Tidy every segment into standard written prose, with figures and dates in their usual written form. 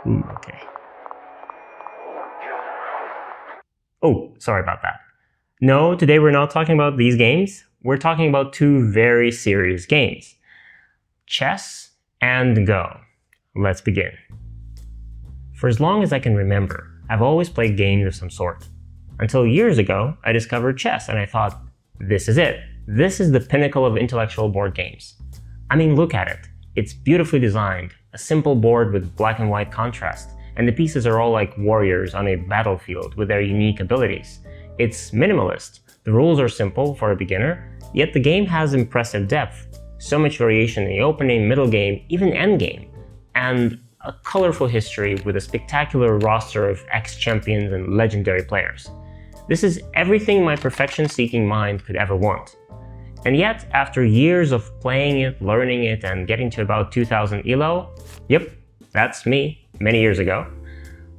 Okay. Oh, sorry about that. No, today we're not talking about these games. We're talking about two very serious games. Chess and Go. Let's begin. For as long as I can remember, I've always played games of some sort. Until years ago, I discovered chess and I thought, this is it. This is the pinnacle of intellectual board games. I mean, look at it. It's beautifully designed, a simple board with black and white contrast, and the pieces are all like warriors on a battlefield with their unique abilities. It's minimalist. The rules are simple for a beginner, yet the game has impressive depth. So much variation in the opening, middle game, even endgame, and a colorful history with a spectacular roster of ex-champions and legendary players. This is everything my perfection-seeking mind could ever want. And yet, after years of playing it, learning it, and getting to about 2000 ELO, yep, that's me, many years ago,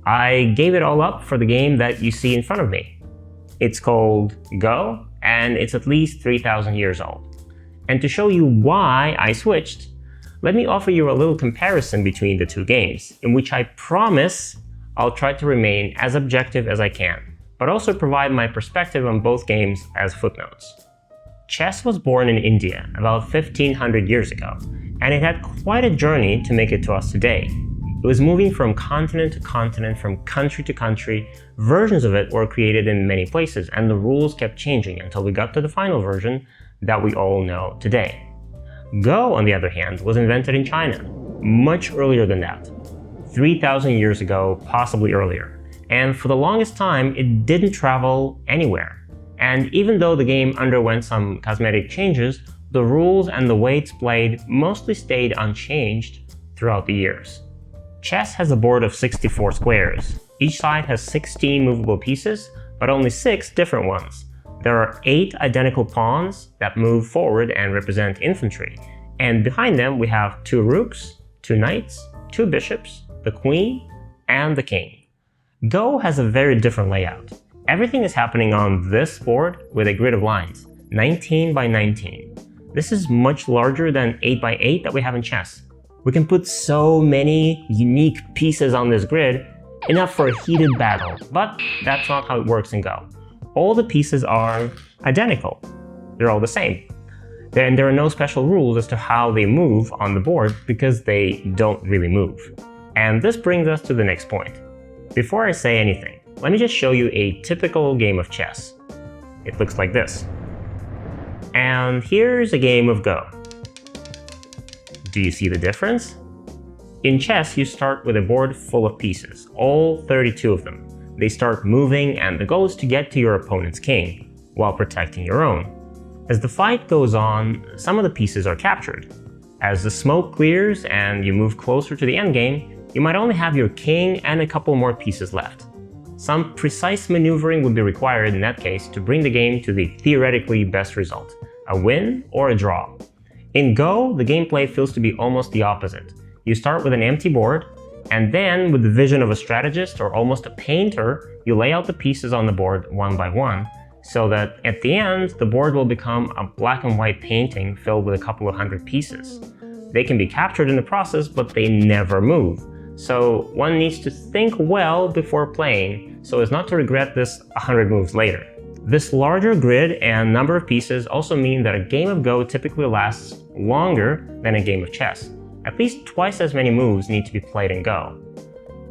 I gave it all up for the game that you see in front of me. It's called Go, and it's at least 3000 years old. And to show you why I switched, let me offer you a little comparison between the two games, in which I promise I'll try to remain as objective as I can, but also provide my perspective on both games as footnotes. Chess was born in India about 1500 years ago, and it had quite a journey to make it to us today. It was moving from continent to continent, from country to country. Versions of it were created in many places, and the rules kept changing until we got to the final version that we all know today. Go, on the other hand, was invented in China, much earlier than that, 3000 years ago, possibly earlier. And for the longest time, it didn't travel anywhere. And even though the game underwent some cosmetic changes, the rules and the way it's played mostly stayed unchanged throughout the years. Chess has a board of 64 squares. Each side has 16 movable pieces, but only 6 different ones. There are 8 identical pawns that move forward and represent infantry. And behind them we have 2 rooks, 2 knights, 2 bishops, the queen, and the king. Go has a very different layout. Everything is happening on this board with a grid of lines, 19 by 19. This is much larger than 8 by 8 that we have in chess. We can put so many unique pieces on this grid, enough for a heated battle, but that's not how it works in Go. All the pieces are identical. They're all the same. And there are no special rules as to how they move on the board because they don't really move. And this brings us to the next point. Before I say anything, let me just show you a typical game of chess. It looks like this. And here's a game of Go. Do you see the difference? In chess, you start with a board full of pieces, all 32 of them. They start moving, and the goal is to get to your opponent's king, while protecting your own. As the fight goes on, some of the pieces are captured. As the smoke clears and you move closer to the endgame, you might only have your king and a couple more pieces left. Some precise maneuvering would be required in that case to bring the game to the theoretically best result, a win or a draw. In Go, the gameplay feels to be almost the opposite. You start with an empty board, and then with the vision of a strategist or almost a painter, you lay out the pieces on the board one by one, so that at the end, the board will become a black and white painting filled with a couple of hundred pieces. They can be captured in the process, but they never move. So one needs to think well before playing, so as not to regret this 100 moves later. This larger grid and number of pieces also mean that a game of Go typically lasts longer than a game of chess. At least twice as many moves need to be played in Go.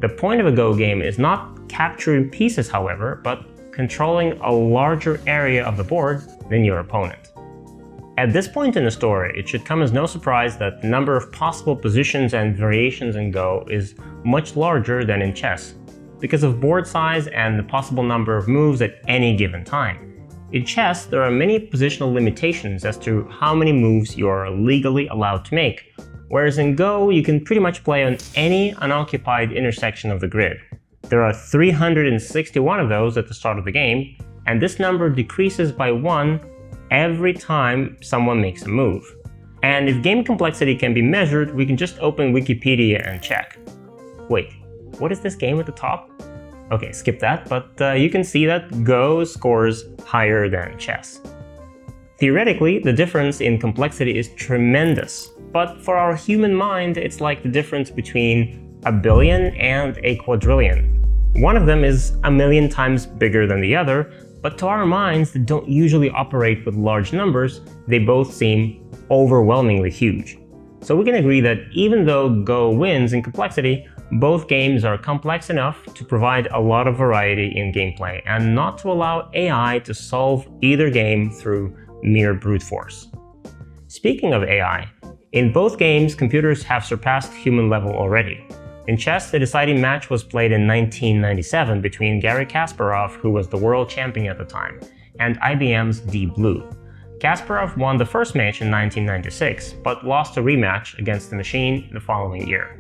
The point of a Go game is not capturing pieces, however, but controlling a larger area of the board than your opponent. At this point in the story, it should come as no surprise that the number of possible positions and variations in Go is much larger than in chess, because of board size and the possible number of moves at any given time. In chess, there are many positional limitations as to how many moves you are legally allowed to make, whereas in Go, you can pretty much play on any unoccupied intersection of the grid. There are 361 of those at the start of the game, and this number decreases by 1 every time someone makes a move. And if game complexity can be measured, we can just open Wikipedia and check. Wait, what is this game at the top? Okay, skip that, but you can see that Go scores higher than chess. Theoretically, the difference in complexity is tremendous, but for our human mind, it's like the difference between a billion, and a quadrillion. One of them is a million times bigger than the other, but to our minds that don't usually operate with large numbers, they both seem overwhelmingly huge. So we can agree that even though Go wins in complexity, both games are complex enough to provide a lot of variety in gameplay and not to allow AI to solve either game through mere brute force. Speaking of AI, in both games, computers have surpassed human level already. In chess, the deciding match was played in 1997 between Garry Kasparov, who was the world champion at the time, and IBM's Deep Blue. Kasparov won the first match in 1996, but lost a rematch against the machine the following year.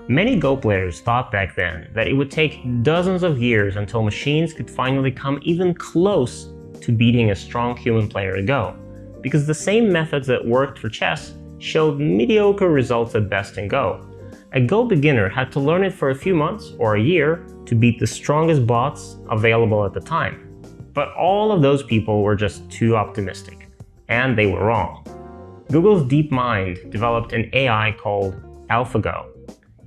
Many Go players thought back then that it would take dozens of years until machines could finally come even close to beating a strong human player at Go, because the same methods that worked for chess showed mediocre results at best in Go. A Go beginner had to learn it for a few months or a year to beat the strongest bots available at the time. But all of those people were just too optimistic, and they were wrong. Google's DeepMind developed an AI called AlphaGo.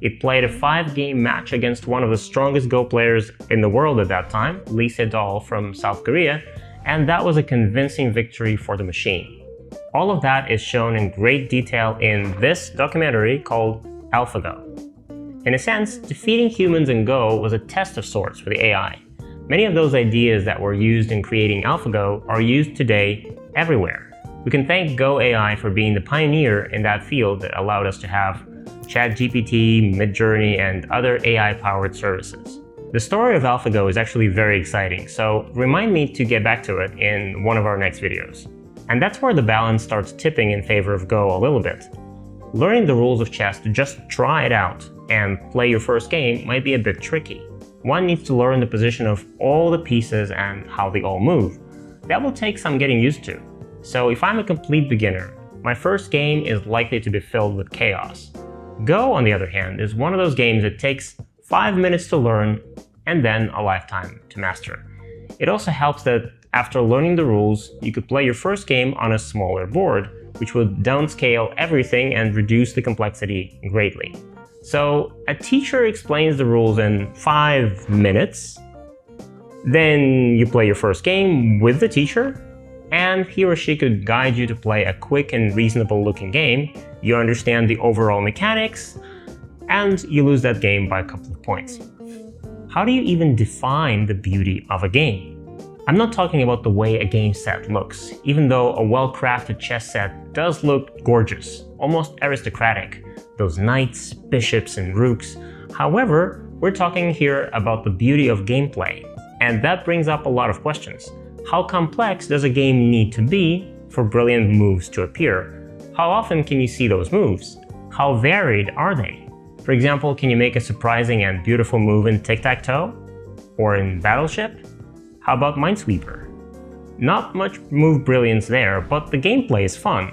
It played a 5-game match against one of the strongest Go players in the world at that time, Lee Sedol from South Korea, and that was a convincing victory for the machine. All of that is shown in great detail in this documentary called AlphaGo. In a sense, defeating humans in Go was a test of sorts for the AI. Many of those ideas that were used in creating AlphaGo are used today everywhere. We can thank Go AI for being the pioneer in that field that allowed us to have ChatGPT, Midjourney, and other AI-powered services. The story of AlphaGo is actually very exciting, so remind me to get back to it in one of our next videos. And that's where the balance starts tipping in favor of Go a little bit. Learning the rules of chess to just try it out and play your first game might be a bit tricky. One needs to learn the position of all the pieces and how they all move. That will take some getting used to. So if I'm a complete beginner, my first game is likely to be filled with chaos. Go, on the other hand, is one of those games that takes 5 minutes to learn and then a lifetime to master. It also helps that after learning the rules, you could play your first game on a smaller board, which would downscale everything and reduce the complexity greatly. So a teacher explains the rules in 5 minutes, then you play your first game with the teacher, and he or she could guide you to play a quick and reasonable looking game. You understand the overall mechanics, and you lose that game by a couple of points. How do you even define the beauty of a game? I'm not talking about the way a game set looks, even though a well-crafted chess set does look gorgeous, almost aristocratic, those knights, bishops, and rooks. However, we're talking here about the beauty of gameplay, and that brings up a lot of questions. How complex does a game need to be for brilliant moves to appear? How often can you see those moves? How varied are they? For example, can you make a surprising and beautiful move in Tic-Tac-Toe? Or in Battleship? How about Minesweeper? Not much move brilliance there, but the gameplay is fun.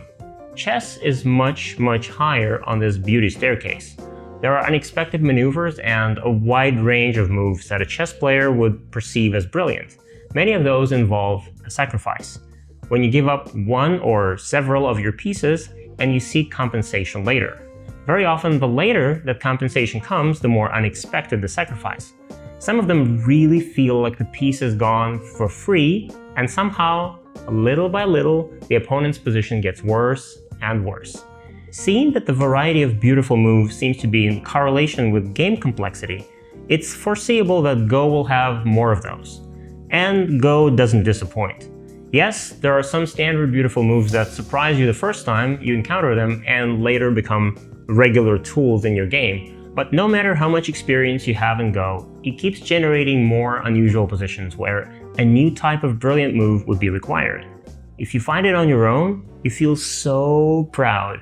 Chess is much higher on this beauty staircase. There are unexpected maneuvers and a wide range of moves that a chess player would perceive as brilliant. Many of those involve a sacrifice, when you give up one or several of your pieces and you seek compensation later. Very often, the later that compensation comes, the more unexpected the sacrifice. Some of them really feel like the piece is gone for free, and somehow, little by little, the opponent's position gets worse and worse. Seeing that the variety of beautiful moves seems to be in correlation with game complexity, it's foreseeable that Go will have more of those. And Go doesn't disappoint. Yes, there are some standard beautiful moves that surprise you the first time you encounter them and later become regular tools in your game. But no matter how much experience you have in Go, it keeps generating more unusual positions where a new type of brilliant move would be required. If you find it on your own, you feel so proud.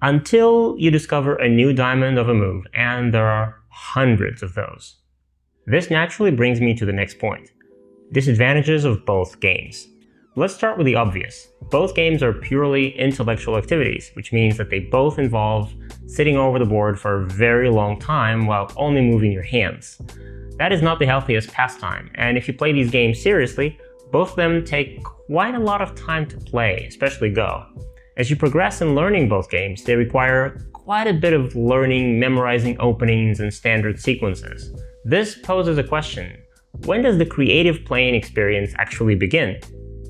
Until you discover a new diamond of a move, and there are hundreds of those. This naturally brings me to the next point. Disadvantages of both games. Let's start with the obvious. Both games are purely intellectual activities, which means that they both involve sitting over the board for a very long time while only moving your hands. That is not the healthiest pastime, and if you play these games seriously, both of them take quite a lot of time to play, especially Go. As you progress in learning both games, they require quite a bit of learning, memorizing openings and standard sequences. This poses a question: when does the creative playing experience actually begin?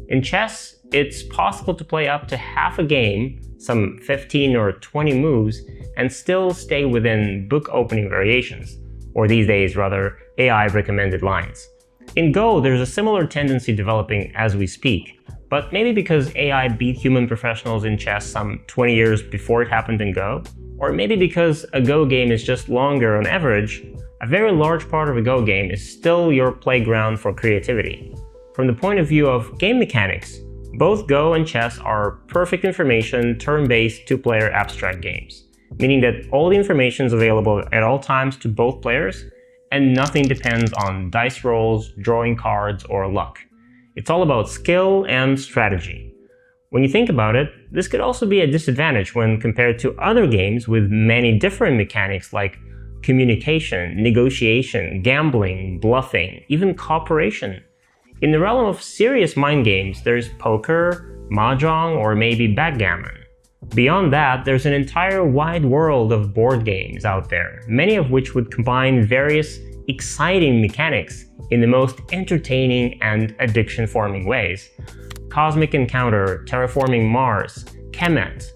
In chess, it's possible to play up to half a game, some 15 or 20 moves, and still stay within book opening variations, or these days rather, AI recommended lines. In Go, there's a similar tendency developing as we speak, but maybe because AI beat human professionals in chess some 20 years before it happened in Go, or maybe because a Go game is just longer on average, a very large part of a Go game is still your playground for creativity. From the point of view of game mechanics, both Go and chess are perfect information, turn-based, two-player abstract games, meaning that all the information is available at all times to both players, and nothing depends on dice rolls, drawing cards, or luck. It's all about skill and strategy. When you think about it, this could also be a disadvantage when compared to other games with many different mechanics like communication, negotiation, gambling, bluffing, even cooperation. In the realm of serious mind games, there's poker, mahjong, or maybe backgammon. Beyond that, there's an entire wide world of board games out there, many of which would combine various exciting mechanics in the most entertaining and addiction-forming ways. Cosmic Encounter, Terraforming Mars, Kemet,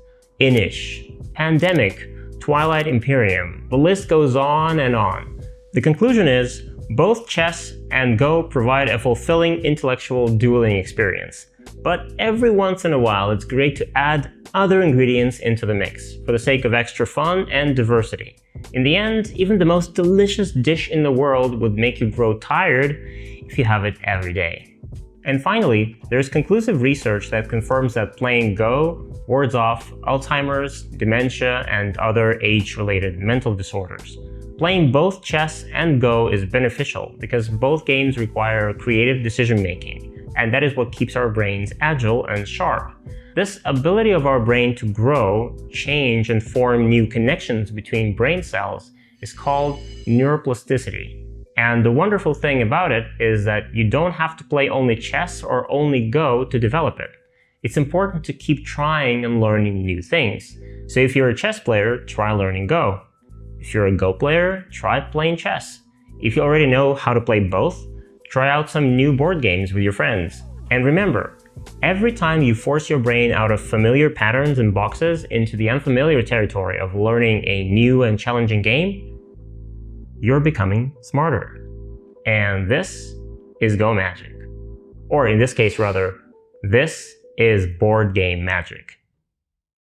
Inish, Pandemic, Twilight Imperium, the list goes on and on. The conclusion is, both chess and Go provide a fulfilling intellectual dueling experience. But every once in a while, it's great to add other ingredients into the mix, for the sake of extra fun and diversity. In the end, even the most delicious dish in the world would make you grow tired if you have it every day. And finally, there's conclusive research that confirms that playing Go wards off Alzheimer's, dementia, and other age-related mental disorders. Playing both chess and Go is beneficial because both games require creative decision-making, and that is what keeps our brains agile and sharp. This ability of our brain to grow, change, and form new connections between brain cells is called neuroplasticity. And the wonderful thing about it is that you don't have to play only chess or only Go to develop it. It's important to keep trying and learning new things. So if you're a chess player, try learning Go. If you're a Go player, try playing chess. If you already know how to play both, try out some new board games with your friends. And remember, every time you force your brain out of familiar patterns and boxes into the unfamiliar territory of learning a new and challenging game, you're becoming smarter. And this is Go Magic. Or in this case rather, this is board game magic.